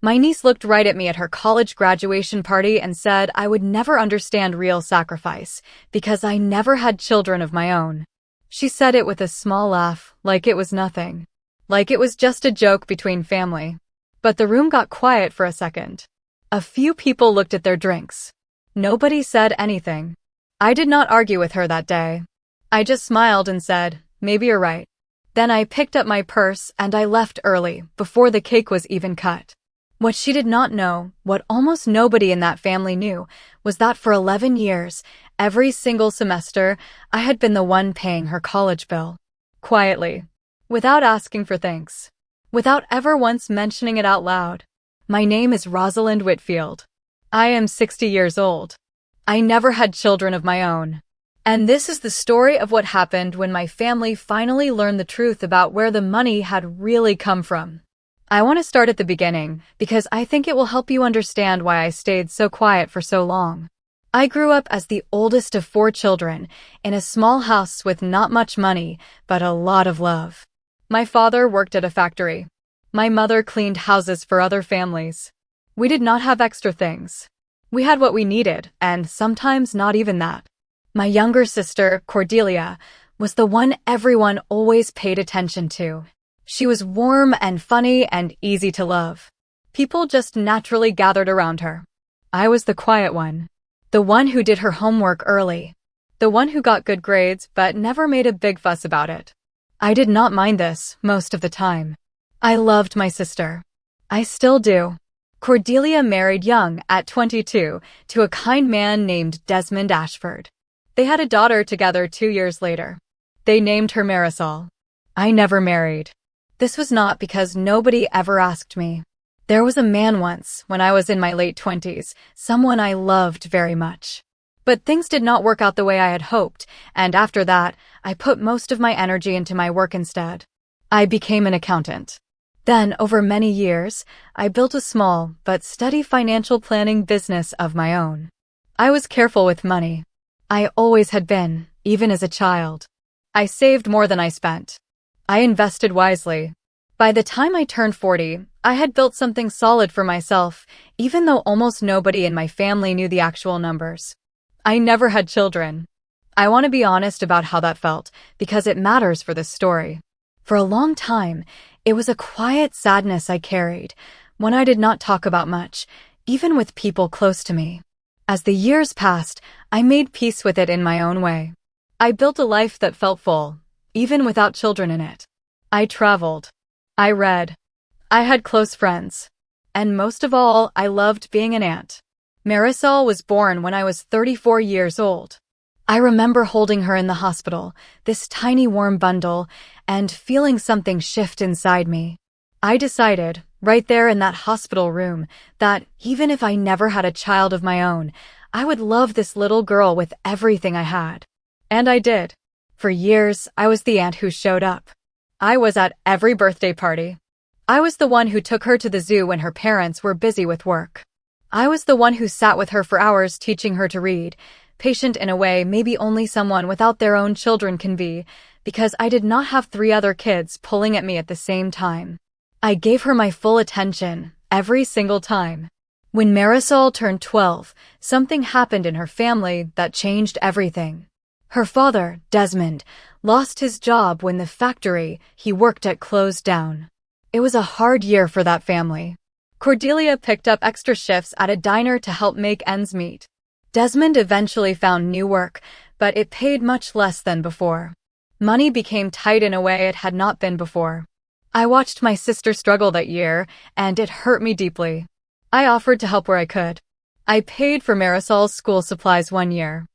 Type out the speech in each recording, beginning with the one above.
My niece looked right at me at her college graduation party and said I would never understand real sacrifice because I never had children of my own. She said it with a small laugh, like it was nothing. Like it was just a joke between family. But the room got quiet for a second. A few people looked at their drinks. Nobody said anything. I did not argue with her that day. I just smiled and said, maybe you're right. Then I picked up my purse and I left early, before the cake was even cut. What she did not know, what almost nobody in that family knew, was that for 11 years, every single semester, I had been the one paying her college bill. Quietly. Without asking for thanks. Without ever once mentioning it out loud. My name is Rosalind Whitfield. I am 60 years old. I never had children of my own. And this is the story of what happened when my family finally learned the truth about where the money had really come from. I want to start at the beginning, because I think it will help you understand why I stayed so quiet for so long. I grew up as the oldest of 4 children, in a small house with not much money, but a lot of love. My father worked at a factory. My mother cleaned houses for other families. We did not have extra things. We had what we needed, and sometimes not even that. My younger sister, Cordelia, was the one everyone always paid attention to. She was warm and funny and easy to love. People just naturally gathered around her. I was the quiet one. The one who did her homework early. The one who got good grades but never made a big fuss about it. I did not mind this most of the time. I loved my sister. I still do. Cordelia married young, at 22, to a kind man named Desmond Ashford. They had a daughter together 2 years later. They named her Marisol. I never married. This was not because nobody ever asked me. There was a man once, when I was in my late 20s, someone I loved very much. But things did not work out the way I had hoped, and after that, I put most of my energy into my work instead. I became an accountant. Then, over many years, I built a small but steady financial planning business of my own. I was careful with money. I always had been, even as a child. I saved more than I spent. I invested wisely. By the time I turned 40, I had built something solid for myself, even though almost nobody in my family knew the actual numbers. I never had children. I want to be honest about how that felt, because it matters for this story. For a long time, it was a quiet sadness I carried, one I did not talk about much, even with people close to me. As the years passed, I made peace with it in my own way. I built a life that felt full, even without children in it. I traveled. I read. I had close friends. And most of all, I loved being an aunt. Marisol was born when I was 34 years old. I remember holding her in the hospital, this tiny warm bundle, and feeling something shift inside me. I decided, right there in that hospital room, that even if I never had a child of my own, I would love this little girl with everything I had. And I did. For years, I was the aunt who showed up. I was at every birthday party. I was the one who took her to the zoo when her parents were busy with work. I was the one who sat with her for hours teaching her to read, patient in a way maybe only someone without their own children can be, because I did not have 3 other kids pulling at me at the same time. I gave her my full attention, every single time. When Marisol turned 12, something happened in her family that changed everything. Her father, Desmond, lost his job when the factory he worked at closed down. It was a hard year for that family. Cordelia picked up extra shifts at a diner to help make ends meet. Desmond eventually found new work, but it paid much less than before. Money became tight in a way it had not been before. I watched my sister struggle that year, and it hurt me deeply. I offered to help where I could. I paid for Marisol's school supplies 1 year.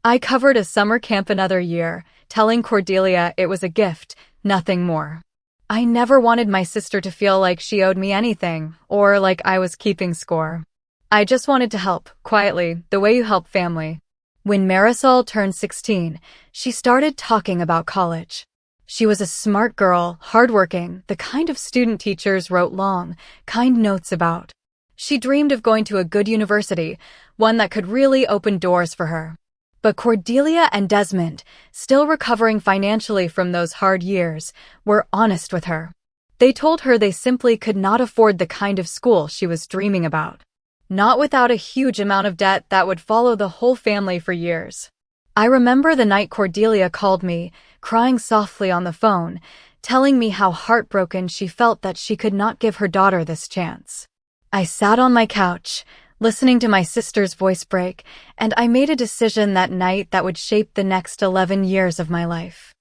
I covered a summer camp another year, telling Cordelia it was a gift, nothing more. I never wanted my sister to feel like she owed me anything, or like I was keeping score. I just wanted to help, quietly, the way you help family. When Marisol turned 16, she started talking about college. She was a smart girl, hardworking, the kind of student teachers wrote long, kind notes about. She dreamed of going to a good university, one that could really open doors for her. But Cordelia and Desmond, still recovering financially from those hard years, were honest with her. They told her they simply could not afford the kind of school she was dreaming about. Not without a huge amount of debt that would follow the whole family for years. I remember the night Cordelia called me, crying softly on the phone, telling me how heartbroken she felt that she could not give her daughter this chance. I sat on my couch, listening to my sister's voice break, and I made a decision that night that would shape the next 11 years of my life.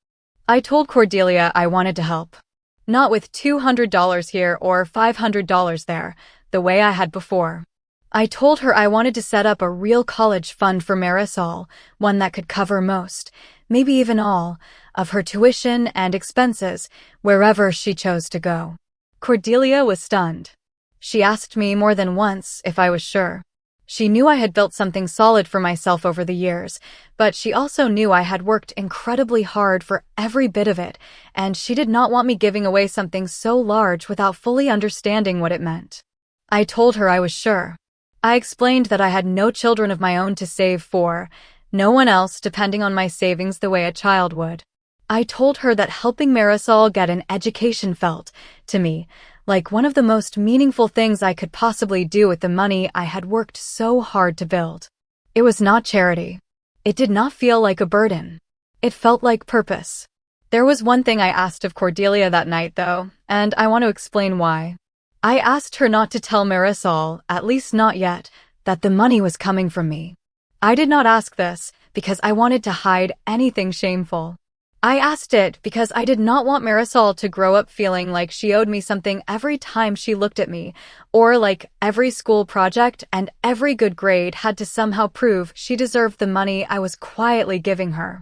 I told Cordelia I wanted to help. Not with $200 here or $500 there, the way I had before. I told her I wanted to set up a real college fund for Marisol, one that could cover most, maybe even all, of her tuition and expenses, wherever she chose to go. Cordelia was stunned. She asked me more than once if I was sure. She knew I had built something solid for myself over the years, but she also knew I had worked incredibly hard for every bit of it, and she did not want me giving away something so large without fully understanding what it meant. I told her I was sure. I explained that I had no children of my own to save for, no one else depending on my savings the way a child would. I told her that helping Marisol get an education felt, to me, like one of the most meaningful things I could possibly do with the money I had worked so hard to build. It was not charity. It did not feel like a burden. It felt like purpose. There was one thing I asked of Cordelia that night, though, and I want to explain why. I asked her not to tell Marisol, at least not yet, that the money was coming from me. I did not ask this because I wanted to hide anything shameful. I asked it because I did not want Marisol to grow up feeling like she owed me something every time she looked at me, or like every school project and every good grade had to somehow prove she deserved the money I was quietly giving her.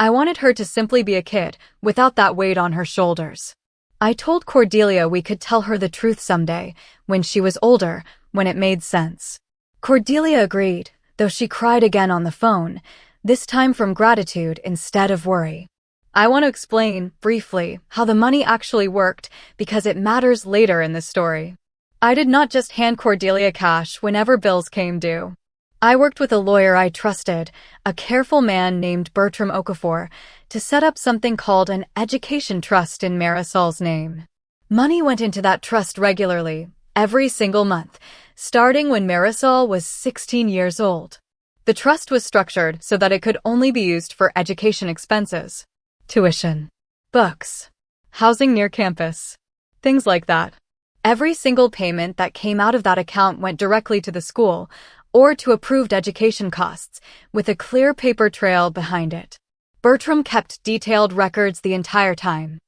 I wanted her to simply be a kid, without that weight on her shoulders. I told Cordelia we could tell her the truth someday, when she was older, when it made sense. Cordelia agreed, though she cried again on the phone, this time from gratitude instead of worry. I want to explain, briefly, how the money actually worked because it matters later in the story. I did not just hand Cordelia cash whenever bills came due. I worked with a lawyer I trusted, a careful man named Bertram Okafor, to set up something called an education trust in Marisol's name. Money went into that trust regularly, every single month, starting when Marisol was 16 years old. The trust was structured so that it could only be used for education expenses. Tuition, books, housing near campus, things like that. Every single payment that came out of that account went directly to the school or to approved education costs, with a clear paper trail behind it. Bertram kept detailed records the entire time.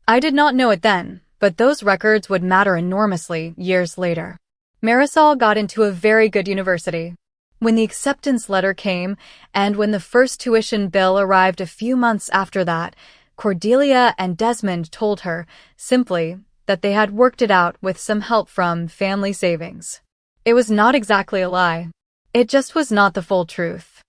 I did not know it then, but those records would matter enormously years later. Marisol got into a very good university. When the acceptance letter came, and when the first tuition bill arrived a few months after that, Cordelia and Desmond told her, simply, that they had worked it out with some help from family savings. It was not exactly a lie. It just was not the full truth.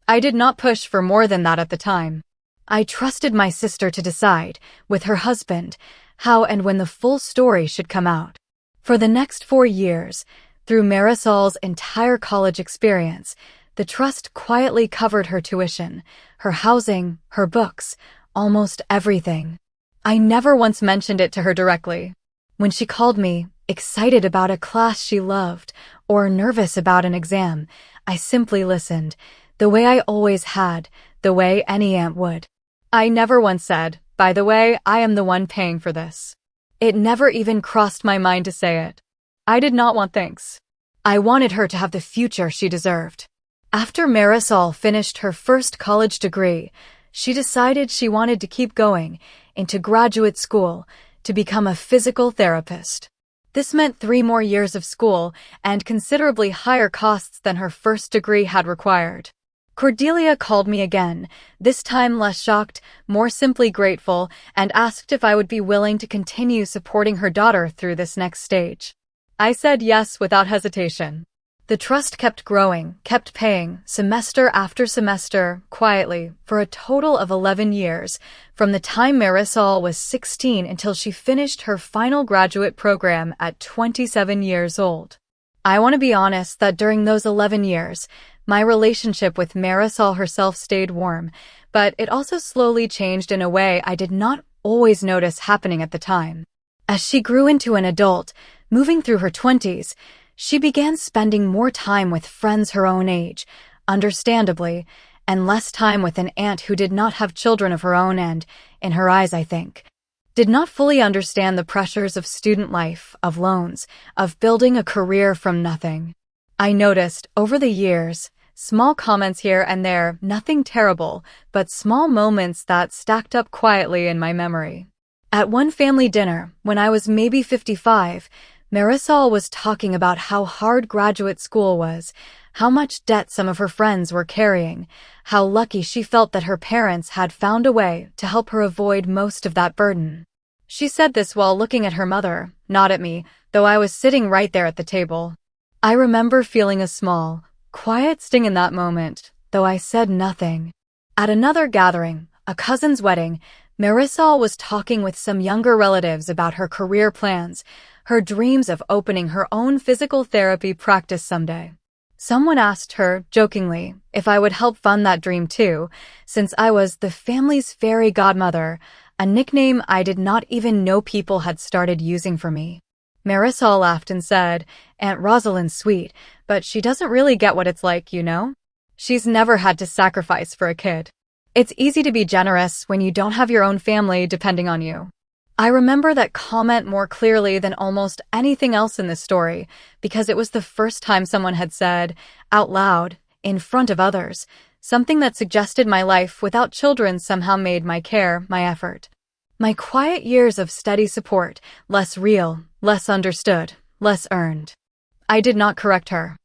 I did not push for more than that at the time. I trusted my sister to decide, with her husband, how and when the full story should come out. For the next 4 years, through Marisol's entire college experience, the trust quietly covered her tuition, her housing, her books, almost everything. I never once mentioned it to her directly. When she called me, excited about a class she loved, or nervous about an exam, I simply listened, the way I always had, the way any aunt would. I never once said, by the way, I am the one paying for this. It never even crossed my mind to say it. I did not want thanks. I wanted her to have the future she deserved. After Marisol finished her first college degree, she decided she wanted to keep going into graduate school to become a physical therapist. This meant 3 more years of school and considerably higher costs than her first degree had required. Cordelia called me again, this time less shocked, more simply grateful, and asked if I would be willing to continue supporting her daughter through this next stage. I said yes without hesitation. The trust kept growing, kept paying, semester after semester, quietly, for a total of 11 years, from the time Marisol was 16 until she finished her final graduate program at 27 years old. I want to be honest that during those 11 years, my relationship with Marisol herself stayed warm, but it also slowly changed in a way I did not always notice happening at the time. As she grew into an adult, moving through her 20s, she began spending more time with friends her own age, understandably, and less time with an aunt who did not have children of her own and, in her eyes I think, did not fully understand the pressures of student life, of loans, of building a career from nothing. I noticed, over the years, small comments here and there, nothing terrible, but small moments that stacked up quietly in my memory. At one family dinner, when I was maybe 55, Marisol was talking about how hard graduate school was, how much debt some of her friends were carrying, how lucky she felt that her parents had found a way to help her avoid most of that burden. She said this while looking at her mother, not at me, though I was sitting right there at the table. I remember feeling a small, quiet sting in that moment, though I said nothing. At another gathering, a cousin's wedding, Marisol was talking with some younger relatives about her career plans, her dreams of opening her own physical therapy practice someday. Someone asked her, jokingly, if I would help fund that dream too, since I was the family's fairy godmother, a nickname I did not even know people had started using for me. Marisol laughed and said, "Aunt Rosalind's sweet, but she doesn't really get what it's like, you know? She's never had to sacrifice for a kid. It's easy to be generous when you don't have your own family depending on you." I remember that comment more clearly than almost anything else in this story, because it was the first time someone had said, out loud, in front of others, something that suggested my life without children somehow made my care my effort. My quiet years of steady support, less real, less understood, less earned. I did not correct her.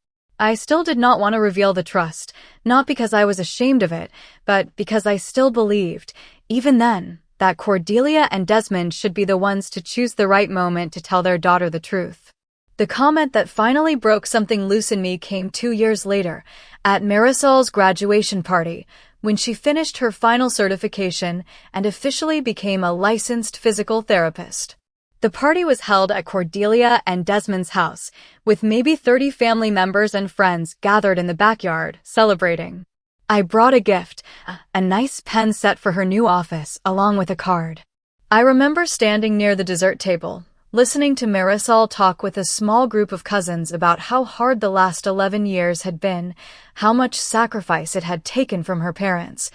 I still did not want to reveal the trust, not because I was ashamed of it, but because I still believed, even then, that Cordelia and Desmond should be the ones to choose the right moment to tell their daughter the truth. The comment that finally broke something loose in me came 2 years later, at Marisol's graduation party, when she finished her final certification and officially became a licensed physical therapist. The party was held at Cordelia and Desmond's house, with maybe 30 family members and friends gathered in the backyard, celebrating. I brought a gift, a nice pen set for her new office, along with a card. I remember standing near the dessert table, listening to Marisol talk with a small group of cousins about how hard the last 11 years had been, how much sacrifice it had taken from her parents,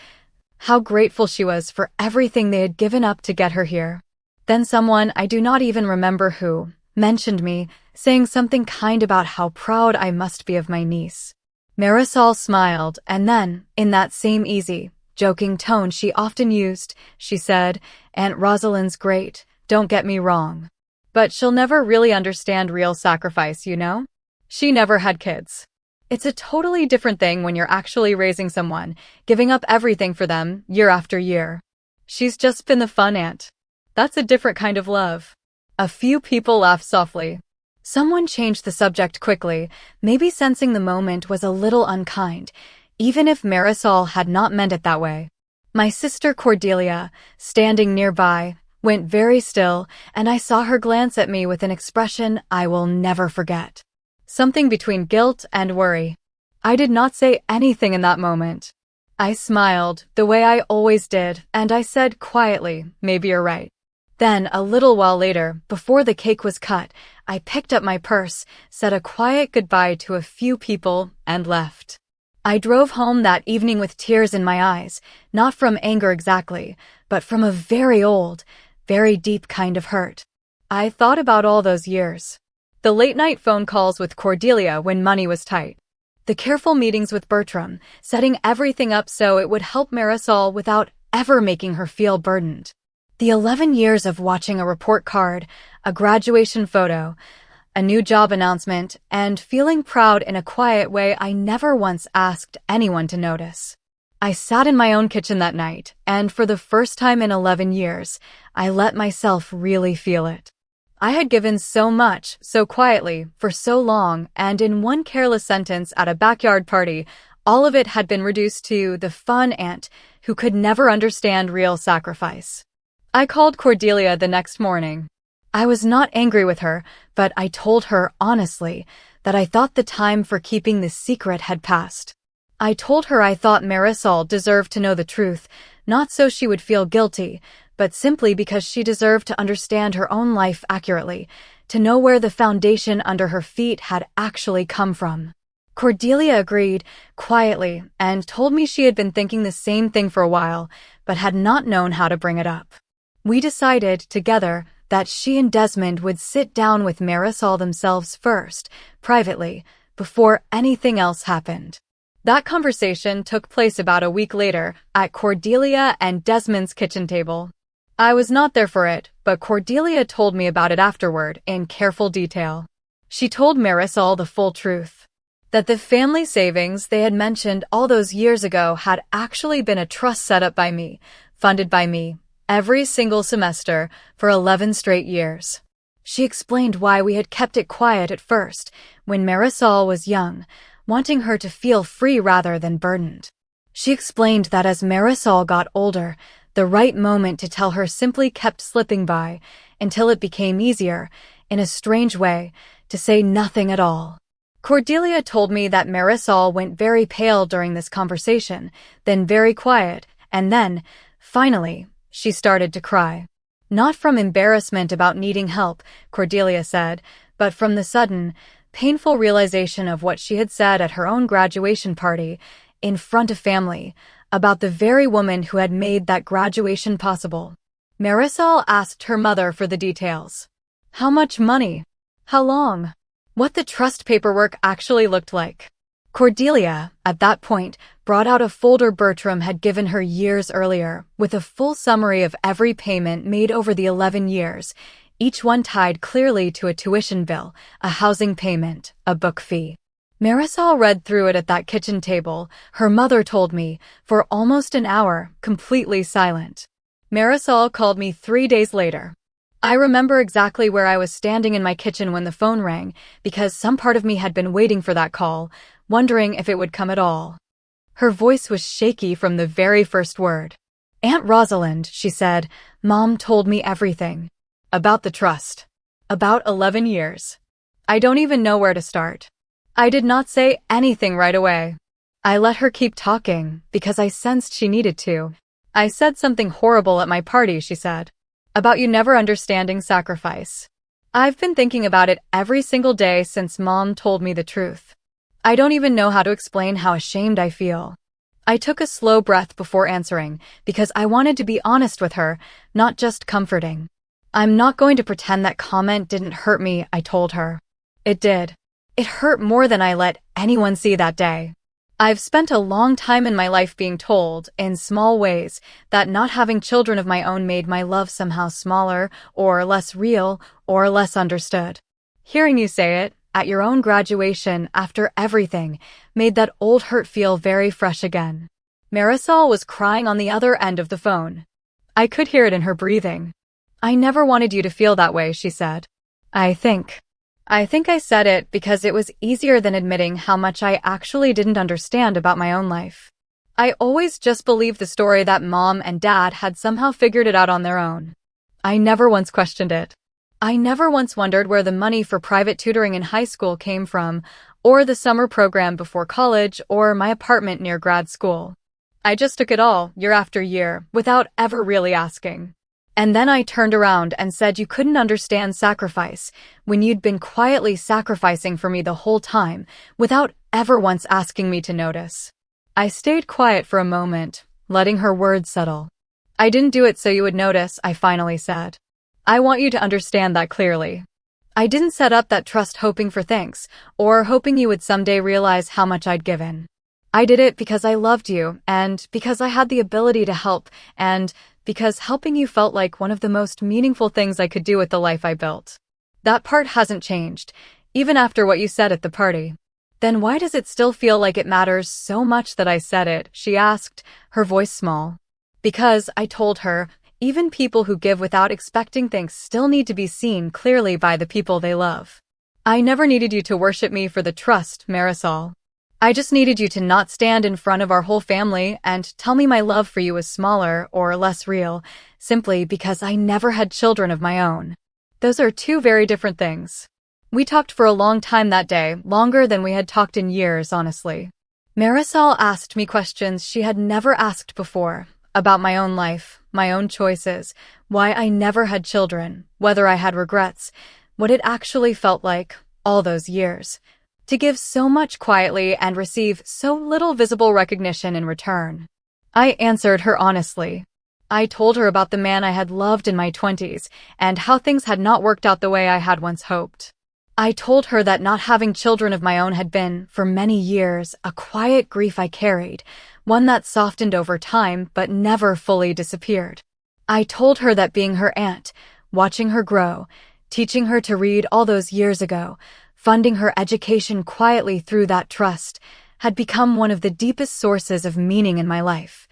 how grateful she was for everything they had given up to get her here. Then someone, I do not even remember who, mentioned me, saying something kind about how proud I must be of my niece. Marisol smiled, and then, in that same easy, joking tone she often used, she said, "Aunt Rosalind's great, don't get me wrong. But she'll never really understand real sacrifice, you know? She never had kids. It's a totally different thing when you're actually raising someone, giving up everything for them, year after year. She's just been the fun aunt. That's a different kind of love." A few people laughed softly. Someone changed the subject quickly, maybe sensing the moment was a little unkind, even if Marisol had not meant it that way. My sister Cordelia, standing nearby, went very still, and I saw her glance at me with an expression I will never forget. Something between guilt and worry. I did not say anything in that moment. I smiled, the way I always did, and I said quietly, "Maybe you're right." Then, a little while later, before the cake was cut, I picked up my purse, said a quiet goodbye to a few people, and left. I drove home that evening with tears in my eyes, not from anger exactly, but from a very old, very deep kind of hurt. I thought about all those years. The late-night phone calls with Cordelia when money was tight. The careful meetings with Bertram, setting everything up so it would help Marisol without ever making her feel burdened. The 11 years of watching a report card, a graduation photo, a new job announcement, and feeling proud in a quiet way I never once asked anyone to notice. I sat in my own kitchen that night, and for the first time in 11 years, I let myself really feel it. I had given so much, so quietly, for so long, and in one careless sentence at a backyard party, all of it had been reduced to the fun aunt who could never understand real sacrifice. I called Cordelia the next morning. I was not angry with her, but I told her honestly that I thought the time for keeping this secret had passed. I told her I thought Marisol deserved to know the truth, not so she would feel guilty, but simply because she deserved to understand her own life accurately, to know where the foundation under her feet had actually come from. Cordelia agreed, quietly, and told me she had been thinking the same thing for a while, but had not known how to bring it up. We decided, together, that she and Desmond would sit down with Marisol themselves first, privately, before anything else happened. That conversation took place about a week later, at Cordelia and Desmond's kitchen table. I was not there for it, but Cordelia told me about it afterward, in careful detail. She told Marisol the full truth. That the family savings they had mentioned all those years ago had actually been a trust set up by me, funded by me, every single semester, for 11 straight years. She explained why we had kept it quiet at first, when Marisol was young, wanting her to feel free rather than burdened. She explained that as Marisol got older, the right moment to tell her simply kept slipping by, until it became easier, in a strange way, to say nothing at all. Cordelia told me that Marisol went very pale during this conversation, then very quiet, and then, finally, she started to cry. Not from embarrassment about needing help, Cordelia said, but from the sudden, painful realization of what she had said at her own graduation party, in front of family, about the very woman who had made that graduation possible. Marisol asked her mother for the details. How much money? How long? What the trust paperwork actually looked like. Cordelia, at that point, brought out a folder Bertram had given her years earlier, with a full summary of every payment made over the 11 years, each one tied clearly to a tuition bill, a housing payment, a book fee. Marisol read through it at that kitchen table, her mother told me, for almost an hour, completely silent. Marisol called me 3 days later. I remember exactly where I was standing in my kitchen when the phone rang, because some part of me had been waiting for that call, wondering if it would come at all. Her voice was shaky from the very first word. Aunt Rosalind, she said, Mom told me everything. About the trust. About 11 years. I don't even know where to start. I did not say anything right away. I let her keep talking, because I sensed she needed to. I said something horrible at my party, she said. About you never understanding sacrifice. I've been thinking about it every single day since Mom told me the truth. I don't even know how to explain how ashamed I feel. I took a slow breath before answering, because I wanted to be honest with her, not just comforting. I'm not going to pretend that comment didn't hurt me, I told her. It did. It hurt more than I let anyone see that day. I've spent a long time in my life being told, in small ways, that not having children of my own made my love somehow smaller, or less real, or less understood. Hearing you say it, at your own graduation, after everything, made that old hurt feel very fresh again. Marisol was crying on the other end of the phone. I could hear it in her breathing. I never wanted you to feel that way, she said. I think I said it because it was easier than admitting how much I actually didn't understand about my own life. I always just believed the story that Mom and Dad had somehow figured it out on their own. I never once questioned it. I never once wondered where the money for private tutoring in high school came from, or the summer program before college, or my apartment near grad school. I just took it all, year after year, without ever really asking. And then I turned around and said you couldn't understand sacrifice, when you'd been quietly sacrificing for me the whole time, without ever once asking me to notice. I stayed quiet for a moment, letting her words settle. I didn't do it so you would notice, I finally said. I want you to understand that clearly. I didn't set up that trust hoping for thanks, or hoping you would someday realize how much I'd given. I did it because I loved you, and because I had the ability to help, and because helping you felt like one of the most meaningful things I could do with the life I built. That part hasn't changed, even after what you said at the party. Then why does it still feel like it matters so much that I said it? She asked, her voice small. Because, I told her, even people who give without expecting thanks still need to be seen clearly by the people they love. I never needed you to worship me for the trust, Marisol. I just needed you to not stand in front of our whole family and tell me my love for you was smaller or less real, simply because I never had children of my own. Those are two very different things. We talked for a long time that day, longer than we had talked in years, honestly. Marisol asked me questions she had never asked before. about my own life, my own choices, why I never had children, whether I had regrets, what it actually felt like, all those years. To give so much quietly and receive so little visible recognition in return. I answered her honestly. I told her about the man I had loved in my 20s and how things had not worked out the way I had once hoped. I told her that not having children of my own had been, for many years, a quiet grief I carried, one that softened over time but never fully disappeared. I told her that being her aunt, watching her grow, teaching her to read all those years ago, funding her education quietly through that trust, had become one of the deepest sources of meaning in my life.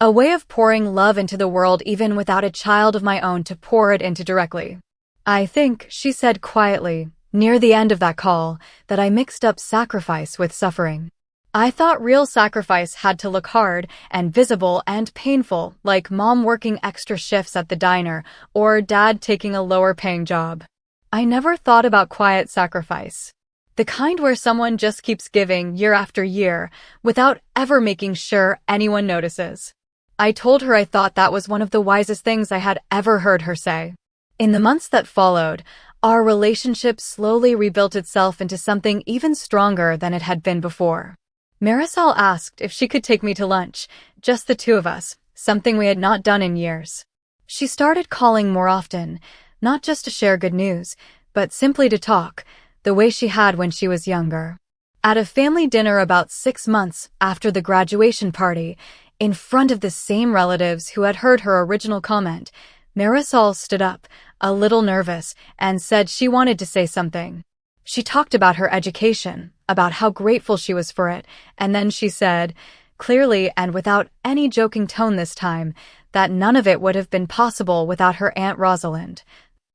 A way of pouring love into the world even without a child of my own to pour it into directly. I think, she said quietly, near the end of that call, that I mixed up sacrifice with suffering. I thought real sacrifice had to look hard and visible and painful, like mom working extra shifts at the diner or dad taking a lower-paying job. I never thought about quiet sacrifice. The kind where someone just keeps giving year after year without ever making sure anyone notices. I told her I thought that was one of the wisest things I had ever heard her say. In the months that followed, our relationship slowly rebuilt itself into something even stronger than it had been before. Marisol asked if she could take me to lunch, just the two of us, something we had not done in years. She started calling more often, not just to share good news, but simply to talk, the way she had when she was younger. At a family dinner about 6 months after the graduation party, in front of the same relatives who had heard her original comment, Marisol stood up, a little nervous, and said she wanted to say something. She talked about her education, about how grateful she was for it, and then she said, clearly and without any joking tone this time, that none of it would have been possible without her Aunt Rosalind,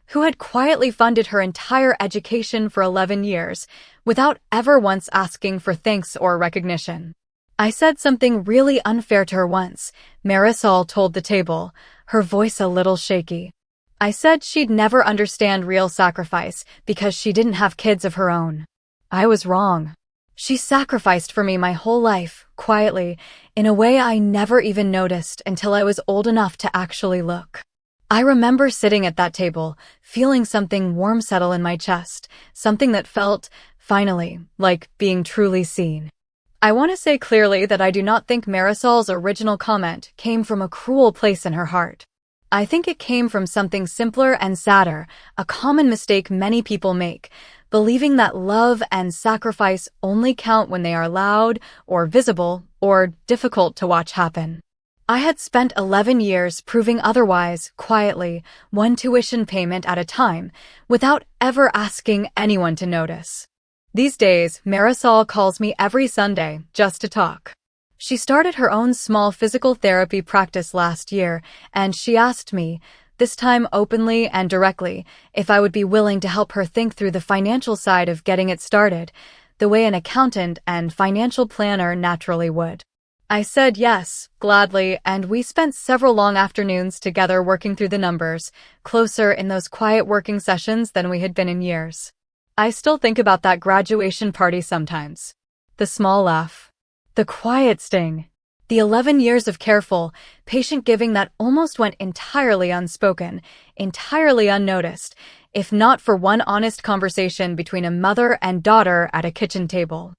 who had quietly funded her entire education for 11 years, without ever once asking for thanks or recognition. I said something really unfair to her once, Marisol told the table, her voice a little shaky. I said she'd never understand real sacrifice because she didn't have kids of her own. I was wrong. She sacrificed for me my whole life, quietly, in a way I never even noticed until I was old enough to actually look. I remember sitting at that table, feeling something warm settle in my chest, something that felt, finally, like being truly seen. I want to say clearly that I do not think Marisol's original comment came from a cruel place in her heart. I think it came from something simpler and sadder, a common mistake many people make, believing that love and sacrifice only count when they are loud, or visible, or difficult to watch happen. I had spent 11 years proving otherwise, quietly, one tuition payment at a time, without ever asking anyone to notice. These days, Marisol calls me every Sunday just to talk. She started her own small physical therapy practice last year, and she asked me, this time openly and directly, if I would be willing to help her think through the financial side of getting it started, the way an accountant and financial planner naturally would. I said yes, gladly, and we spent several long afternoons together working through the numbers, closer in those quiet working sessions than we had been in years. I still think about that graduation party sometimes. The small laugh. The quiet sting. The 11 years of careful, patient giving that almost went entirely unspoken, entirely unnoticed, if not for one honest conversation between a mother and daughter at a kitchen table.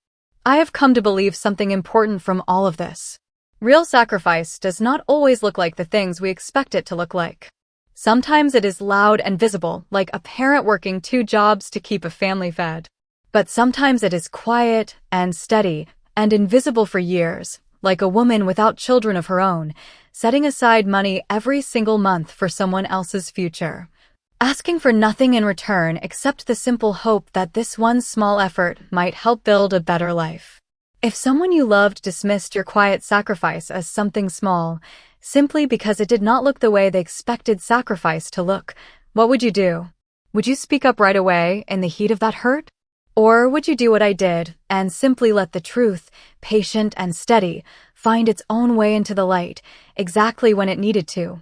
I have come to believe something important from all of this. Real sacrifice does not always look like the things we expect it to look like. Sometimes it is loud and visible, like a parent working 2 jobs to keep a family fed. But sometimes it is quiet and steady and invisible for years, like a woman without children of her own, setting aside money every single month for someone else's future, asking for nothing in return except the simple hope that this one small effort might help build a better life. If someone you loved dismissed your quiet sacrifice as something small, simply because it did not look the way they expected sacrifice to look, what would you do? Would you speak up right away in the heat of that hurt? Or would you do what I did and simply let the truth, patient and steady, find its own way into the light, exactly when it needed to?